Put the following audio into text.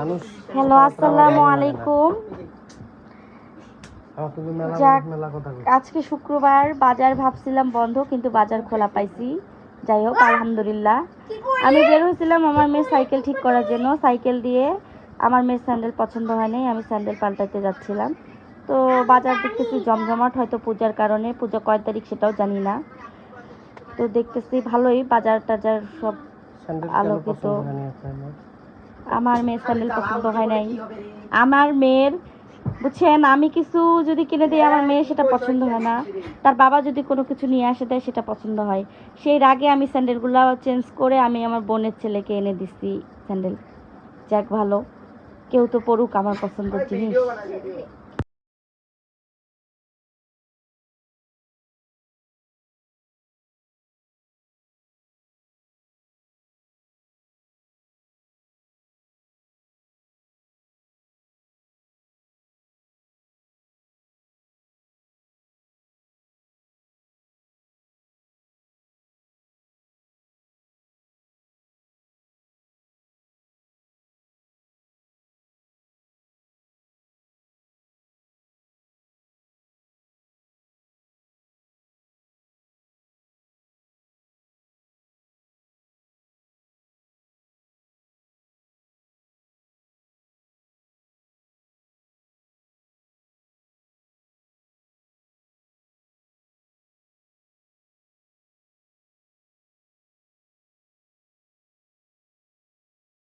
Hello, আসসালামু আলাইকুম। আজকে শুক্রবার, বাজার ভাবছিলাম বন্ধ, কিন্তু বাজার খোলা পাইছি। যাই হোক, আলহামদুলিল্লাহ। আমি বের হয়েছিলাম আমার মেয়ের সাইকেল ঠিক করার জন্য। সাইকেল দিয়ে আমার মেয়ের স্যান্ডেল পছন্দ হয় নাই, আমি স্যান্ডেল পাল্টাতে যাচ্ছিলাম। তো বাজার দেখতেছি জমজমাট, হয়তো পূজার কারণে। পূজা কয় তারিখ সেটাও জানি না। তো দেখতেছি ভালোই, বাজার টাজার সব আলোকিত। আমার মেয়ের স্যান্ডেল পছন্দ হয় নাই। আমার মেয়ের, বুঝছেন, আমি কিছু যদি কিনে দিই আমার মেয়ে সেটা পছন্দ হয় না। তার বাবা যদি কোনো কিছু নিয়ে আসে দেয় সেটা পছন্দ হয়। সেই রাগে আমি স্যান্ডেলগুলো চেঞ্জ করে আমি আমার বোনের ছেলেকে এনে দিচ্ছি স্যান্ডেল। যাক ভালো, কেউ তো পড়ুক আমার পছন্দের জিনিস।